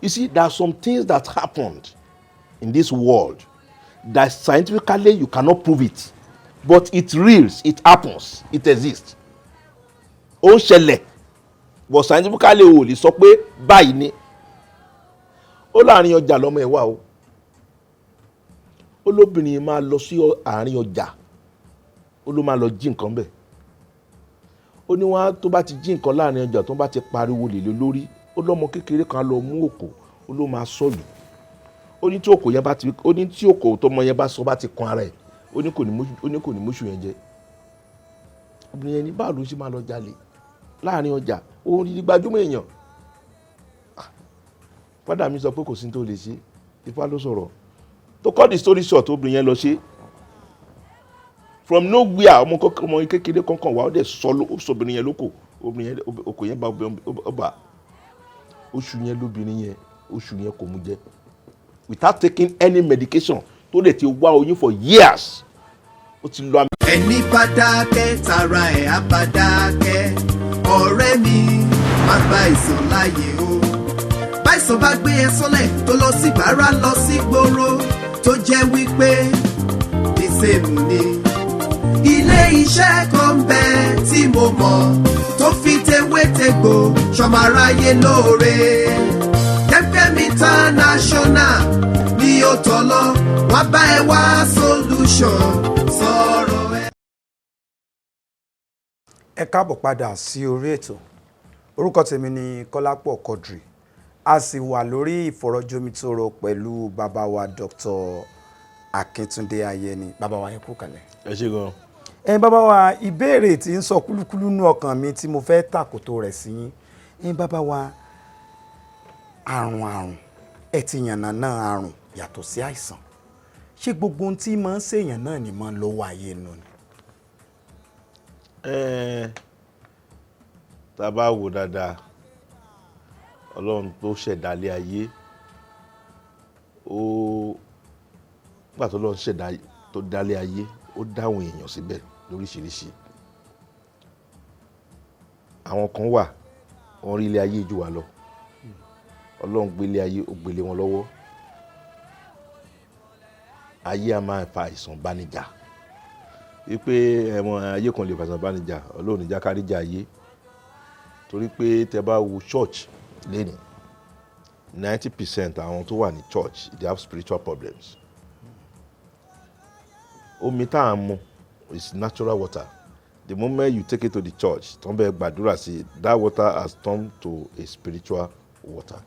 You see, there are some things that happened in this world that scientifically you cannot prove it, but it real, it happens, it exists. Ó ń ṣẹlẹ̀, but scientifically o lè sọ pé báyìí ni. Ó láàrin ọjà lọ́mọ ẹ̀ wà o. Ó lóbìnrin máa lọ sí àárín ọjà, ó ló máa lọ jí nǹkan bẹ̀. Ó ní wọ́n tó bá ti jí nǹkan láàrin ọjà tó bá ti pariwo lè lórí, ó lọ́mọ kékeré kan lọ mú òkò, ó ló máa sọ̀lù. Ó ní tí òkò yẹn bá ti, ó ní tí òkò tọmọ yẹn bá sọ bá ti kan ara ẹ̀, ó ní kò ní móṣù yẹn jẹ. Obìnrin yẹn ní báwo ló ṣe máa lọ jalè láàrin ọjà, ó rí gbajúmọ̀ èèyàn. Fádà mi sọ pé kò sí tó lè ṣe, Ifá ló sọ̀rọ̀. To cut the story short, obìnrin yẹn lọ ṣe. From nowhere, ọmọ kékeré kankan wà ó dẹ̀ sọ obìnrin yẹn lóko, obìnrin yẹn òkò yẹn bá ọba. Oṣù yẹn lóbìnrin yẹn, oṣù yẹn kò mú jẹ. Without taking any medication, tó lè ti wá oyún for years. Ó ti lọ. Ẹni bá dákẹ́ tara ẹ̀ á bá dákẹ́. Ọ̀rẹ́ mi má gba ìsàn láàyè o. Báìsàn bá gbé ẹ sọ́lẹ̀ tó lọ sí bàárà lọ sí gbòòrò tó jẹ́ wípé the same ni. Ilé iṣẹ́ kan bẹ tí mo mọ̀ tó fi tewétegbò ṣọmọ aráyé lóore. Yemkem International ni ó tọ́ lọ, wá bá ẹ wá solution sọ̀rọ̀ ẹ. Ẹ káàbọ̀ padà sí orí ètò. Orúkọ tèmi ni Kọ́lápọ̀ Quadri. A sì wà lórí ìfọ̀rọ̀jomitoro pẹ̀lú bàbá wa Dr. Akíntúndé Ayẹni. Bàbá wa yẹn kú kalẹ̀. Ẹ ṣé gan. Bàbá wa, ìbéèrè tí ń sọ kúlúkúlú nú ọkàn mi tí mo fẹ́ tàkòtò rẹ̀ sí yín. Bàbá wa, àrùn ẹ ti yànnàná àrùn yàtọ̀ sí àìsàn. Ṣé gbogbo ohun tí máa ń ṣèyàn náà ni máa ń lọ́wọ́ ayé nù ni? Tá bá wò dáadáa, Ọlọ́run tó ṣẹ̀dálé ayé, nígbà tó Ọlọ́run ṣẹ̀dá tó dálé ayé, ó dáwọn èèyàn síbẹ̀ lóríṣiríṣi. Àwọn kan wà, wọ́n rí ilé ayé jù wá lọ. Ọlọ́run gbélé ayé, ó gbélé wọn lọ́wọ́. Ayé a máa fa àìsàn bánijà. Wípé ayé kan lè fa àìsàn bánijà, Ọlọ́run ní jákàríjà ayé. Torí pé tẹ́ bá wo church lẹ́ni, 90% àwọn tó wà ní church, they have spiritual problems. Omi tá à ń mu is natural water. The moment you take it to the church, tó ń bẹ gbàdúrà sí, that water has turned to a spiritual water.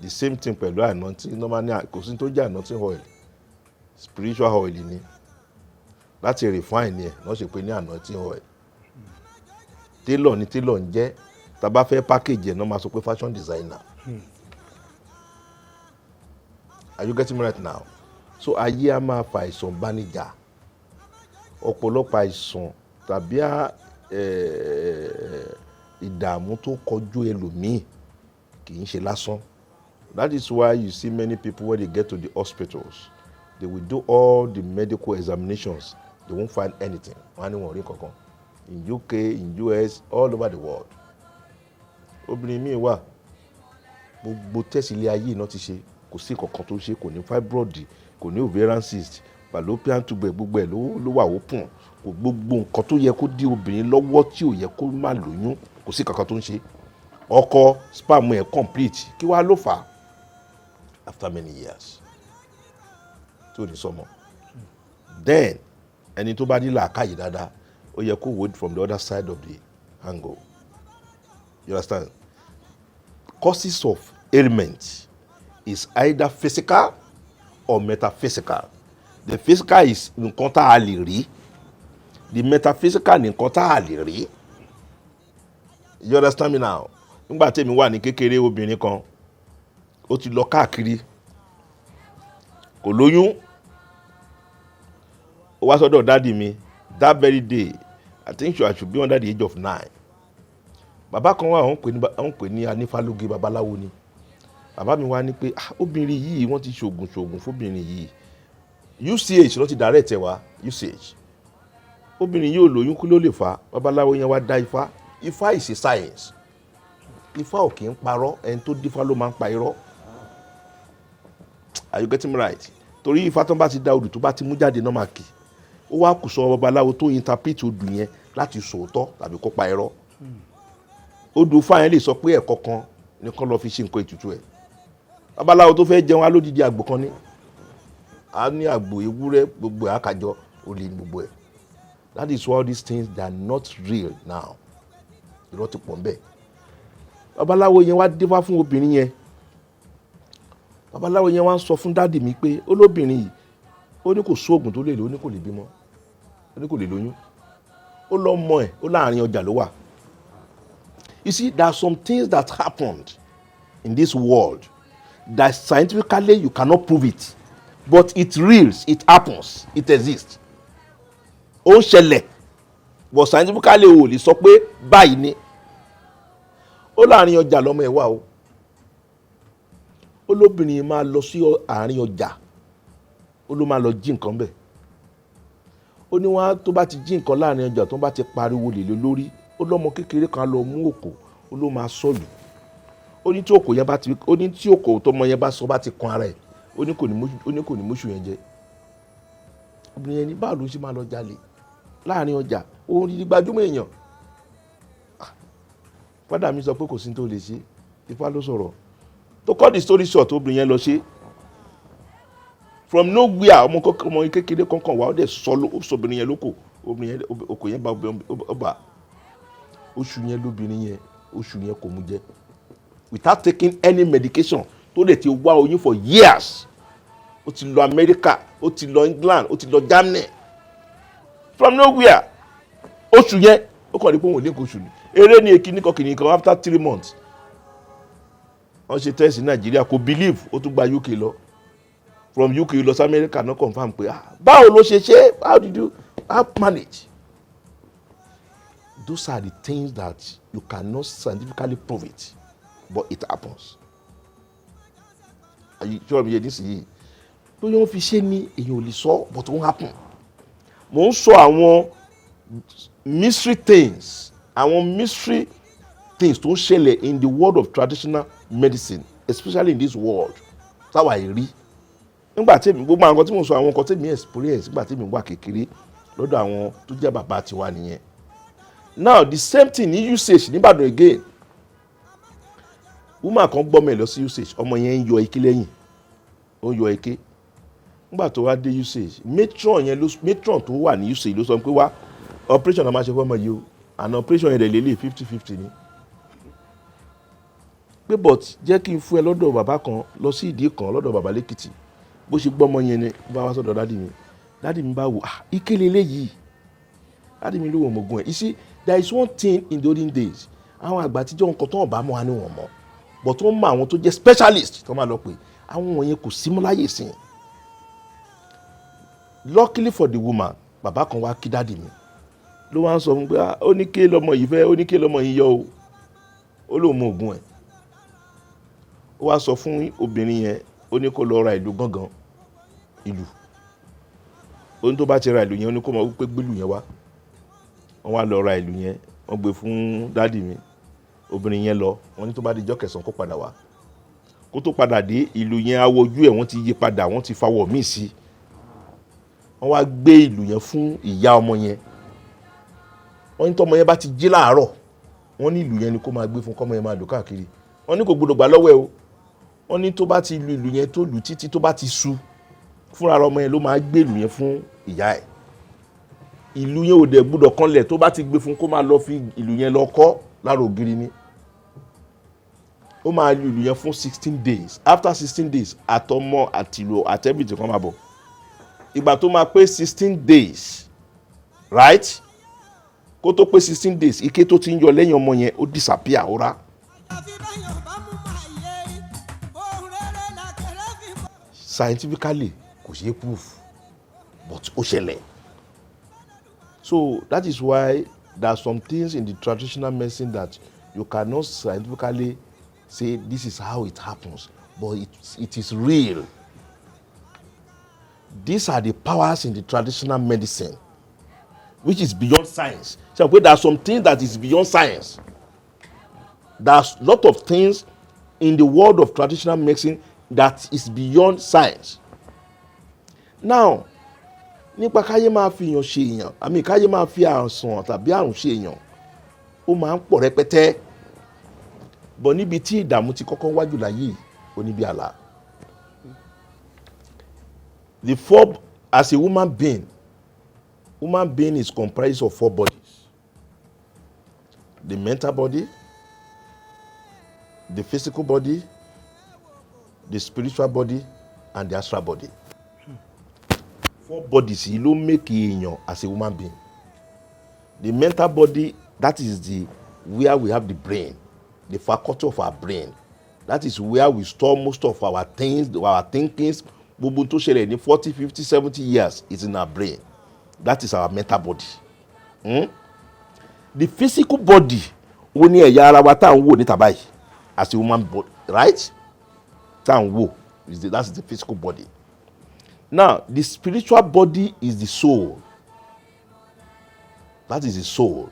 The same thing pẹ̀lú anointing. Normally kò sí tó jẹ́ anointing oil, spiritual oil ni. Láti refine ẹ̀ náà ṣe pé ní anointing oil. Tailor ni tailor ń jẹ́, tá bá fẹ́ package ẹ̀ náà máa sọ pé fashion designer. Are you getting me right now? So ayé a máa fa àìsàn bánijà. Ọ̀pọ̀lọpọ̀ àìsàn tàbí ìdààmú tó kọjú ẹlòmíì kì í ṣe lásán. That is why you see many people when they get to the hospitals, they will do all the medical examinations, they won't find anything. Wọ́n á ní wọn rí kankan. In UK, in US, all over the world. Obìnrin míì wà, gbogbo tẹ́sì ilé ayé náà ti ṣe, kò sí kankan tó ṣe, kò ní fibroid, kò ní ovarian cyst, fallopian tube, gbogbo ẹ̀ ló wà open. Kò gbogbo nǹkan tó yẹ kó dí obìnrin lọ́wọ́ tí ò yẹ kó má lóyún, kò sí kankan tó ń ṣe. Ọkọ sperm ẹ̀ complete, kí wá ló fà á? After many years tí ò ní sọmọ. Then ẹni tó bá ní làákàyè dáadáa, ó yẹ kó wò from the other side of the angle. You understand? Causes of ailment is either physical or metaphysical. The physical is nǹkan tá a lè rí. The metaphysical ni nǹkan tá a lè rí. You understand me now? Nígbà tí èmi wà ní kékeré, obìnrin kan ó ti lọ káàkiri, kò lóyún. Ó wá sọ́dọ̀ dáàdì mi that very day. I think I should be under the age of 9. Bàbá kan wà, wọ́n pè ní anífálóge, babaláwo ni. Bàbá mi wá ní pé obìnrin yìí wọ́n ti ṣògùn fóbìnrin yìí. UCH ló ti direct ẹ̀ wá, UCH. Obìnrin yìí ò lóyún, kí ló lè fà? Babaláwo yẹn wá dá ifá. Ifá is a science. Ifá ò kì í parọ́, ẹni tó dífá ló máa ń pa irọ́. Are you getting me right? Torí Ifá tó bá ti dá odù tó bá ti mú jáde náà máa kì. Ó wá kù sọ babaláwo tó interpret odù yẹn láti sòótọ́ tàbí kó pa irọ́. Odù Ifá yẹn lè sọ pé ẹ̀kọ́ kan ní kán lọ fi ṣe nǹkan ètùtù ẹ̀. Babaláwo tó fẹ́ jẹun alódìdí àgbò kan ní. A ní àgbò ewúrẹ́ gbogbo àkàjọ olè ní gbogbo ẹ̀. That is why these things they are not real now. Irọ́ ti pọ̀ nbẹ̀. Babaláwo yẹn wá dífá fún obìnrin yẹn. Babaláwo yẹn wá ń sọ fún dáàdì mi pé olóbìnrin yìí ó ní kò sóògùn tó lè lò, ó ní kò lè bímọ, ó ní kò lè lóyún. Ó lọ mọ ẹ̀, ó láàrin ọjà ló wà. You see, there are some things that happened in this world that scientifically you cannot prove it, but it real, it happens, it exists. Ó ń ṣẹlẹ̀, but scientifically o lè sọ pé báyìí ni. Ó láàrin ọjà lọ́mọ ẹ̀ wà o. Ó lóbìnrin máa lọ sí àárín ọjà, ó ló máa lọ jí nǹkan bẹ̀. Ó ní wọ́n tó bá ti jí nǹkan láàrin ọjà tó bá ti pariwo lè lórí, ó lọ́mọ kékeré kan lọ mú òkò, ó ló máa sọ̀lù. Ó ní tí òkò yẹn bá ti, ó ní tí òkò tọmọ yẹn bá sọ bá ti kan ara ẹ̀, ó ní kò ní móṣù yẹn jẹ. Obìnrin yẹn ní báwo ló ṣe máa lọ jalè láàrin ọjà, ó rí gbajúmọ̀ èèyàn. Fádà mi sọ pé kò sí tó lè ṣe, Ifá ló sọ̀rọ̀. To cut the story short, obìnrin yẹn lọ ṣe. From nowhere, ọmọ kékeré kankan wà ó dẹ̀ sọ obìnrin yẹn lóko. Obìnrin yẹn òkò yẹn bá ọba. Oṣù yẹn lóbìnrin yẹn, oṣù yẹn kò mú jẹ. Without taking any medication, tó lè ti wá oyún for years. Ó ti lọ America, ó ti lọ England, ó ti lọ Germany. From nowhere, oṣù yẹn ó kàn ní pé òun ò ní nǹkan oṣù ni. Eré ni èkíní kan after 3 months. Wọ́n ṣe test ní Nàìjíríà kò believe, ó tún gba UK lọ. From UK lọ sí America náà confirm pé báwo ló ṣe ṣe, how did you manage? Those are the things that you cannot scientifically prove it, but it happens. Àyíjọ́ mi yẹ nísìnyí lóyún wọn fi ṣe ní èyàn ò lè sọ, but it won't happen. Mo ń sọ àwọn mystery things tó ń ṣẹlẹ̀ in the world of traditional medicine, especially in this world. Táwa rí nígbà tí èmi gbogbo àwọn nǹkan tí mo sọ àwọn nǹkan tí èmi experience nígbà tí èmi wà kékeré lọ́dọ̀ àwọn tó jẹ́ bàbá tiwa nìyẹn. Now the same thing ní usage níbàdàn again. Woman kan gbọ́ mẹ́ lọ sí usage, ọmọ yẹn ń yọ ike lẹ́yìn, ó ń yọ ike. Nígbà tó wá dé usage, matron tó wà ní usage ló sọ pé wá operation náà máa ṣe fọ́mọ yìí o, and operation yẹn dẹ̀ lélẹ̀ 50-50 ni. Pé but jẹ́ kí n fún ẹ lọ́dọ̀ bàbá kan lọ sí ìdí kan lọ́dọ̀ bàbá lẹ́kìtì. Bó ṣe gbọ́mọ yẹn ni bá wá sọ́dọ̀ dádì mi bá wò ike lélẹ̀ yìí. Dádì mi ló wọ̀ mọ̀gùn ẹ̀. You see, there is one thing in the olden days. Àwọn àgbà àtijọ́ nǹkan tó ń bá mọ́ wa ni wọ́n mọ̀, but wọ́n mọ àwọn tó jẹ́ specialist tó máa lọ pé àwọn wọ̀nyẹn kò sí mọ́ láyè sí i. Luckily for the woman, bàbá kan wá kí dádì mi ló wá ń sọ fún pé ó ní ké lọmọ yìí fẹ́, ó ní ké lọmọ yìí yọ o, ó lóun mọ ògùn ẹ̀. Ó wá sọ fún obìnrin yẹn, ó ní kó lọ ra ìlú gángan ìlú. Ó ní tó bá ti ra ìlú yẹn, ó ní kó mọ wípé gbélú yẹn wá. Wọ́n wá lọ ra ìlú yẹn, wọ́n gbé fún dádì mi. Obìnrin yẹn lọ, wọ́n ní tó bá di ọjọ́ kẹsàn-án kó padà wá. Kó tó padà dé, ìlú yẹn awojú ẹ̀ wọ́n ti yí padà, wọ́n ti fawọ̀ míì sí. Wọ́n wá gbé ìlú yẹn fún ìyá ọmọ yẹn. Wọ́n ní tọ́mọ yẹn bá ti jí láàárọ̀, wọ́n ní ìlú yẹn ni kó máa gbé fún kọ́mọ yẹn máa lò káàkiri. Wọ́n ní kò gbọdọ̀ gbà lọ́wọ́ ẹ̀ o. Wọ́n ní tó bá ti lu ìlú yẹn tó lù títí tó bá ti sú, fúnra ọmọ yẹn ló máa gbé ìlú yẹn fún ìyá ẹ̀. Ìlú yẹn ò dẹ̀ gbọdọ̀ kanlẹ̀, tó bá ti gbé fún kó máa lọ fi ìlú yẹn lọ kọ́ lára ògiri ni. Ó máa lu ìlú yẹn fún 16 days. After 16 days, àtọmọ àtìlò àtẹ́bìtì kan máa bọ̀. Ìgbà tó máa pé 16 days, right? Kó tó pé 16 days, ike tó ti ń yọ lẹ́yìn ọmọ yẹn ó disappear ó rá. Scientifically kò ṣeé proof, but ó ṣẹlẹ̀. So that is why there are some things in the traditional medicine that you cannot scientifically say this is how it happens, but it is real. These are the powers in the traditional medicine, which is beyond science. So there are some things that is beyond science. There's a lot of things in the world of traditional medicine that is beyond science. Now, nípa káyé máa fi èèyàn ṣe èèyàn, àmì káyé máa fi àìsàn tàbí àrùn ṣe èèyàn, ó máa ń pọ̀ rẹpẹtẹ. But níbi tí ìdààmú ti kọ́kọ́ wájú láyé oníbi àlá. The four, as a human being is comprised of 4 bodies. The mental body, the physical body, the spiritual body, and the astral body. 4 bodies yìí ló make èèyàn as a human being. The mental body, that is where we have the brain, the faculty of our brain. That is where we store most of our things, our thinkings. Gbogbo tó ṣẹlẹ̀ ní 40, 50, 70 years is in our brain. That is our mental body. The physical body, ó ní ẹ̀yà ara wa tá à ń wò níta báyìí as a human body, right? Tá à ń wò, that's the physical body. Now, the spiritual body is the soul. That is the soul.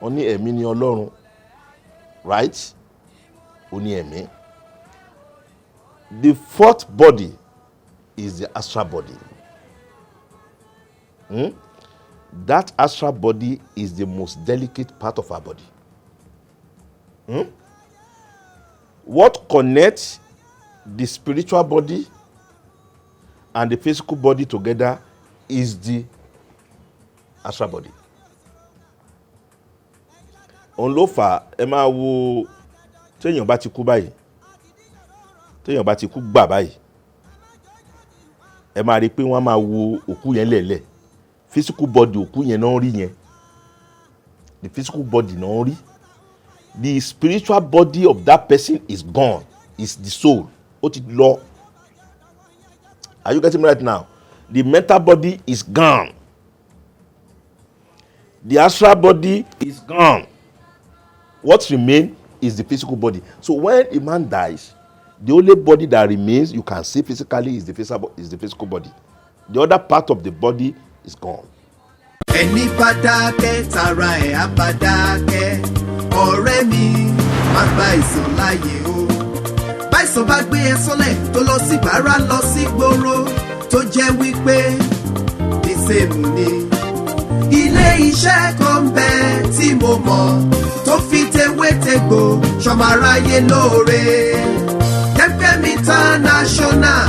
Ó ní ẹ̀mí ni Ọlọ́run, right? Ó ní ẹ̀mí. The 4th body is the astral body. That astral body is the most delicate part of our body. What connects the spiritual body and the physical body together is the astral body. Òun ló fà ẹ máa wo téèyàn bá ti kú báyìí, téèyàn bá ti kú gbà báyìí, ẹ máa rí pé wọ́n máa wo òkú yẹn lẹ̀lẹ̀. Physical body òkú yẹn náà rí yẹn. The physical body náà rí. The spiritual body of that person is gone. It's the soul. Ó ti lọ. Are you getting me right now? The mental body is gone. The astral body is gone. What remains is the physical body. So when a man dies, the only body that remains you can see physically is the physical body. The other part of the body is gone. Ẹni bá dákẹ́ tara ẹ̀ á bá dákẹ́. Ọ̀rẹ́ mi má gba ìsàn láàyè o. Báìsàn bá gbé ẹ sọ́lẹ̀ tó lọ sí bàárà lọ sí gbòòrò tó jẹ́ wípé ìsèmù ni. Ilé iṣẹ́ kan bẹ tí mo mọ̀ tó fi tewétegbò ṣọmọ aráyé lóore. Yemkem International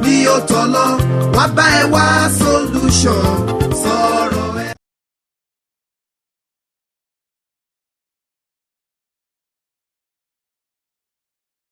ni ó tọ́ lọ, wá bá ẹ wá solution.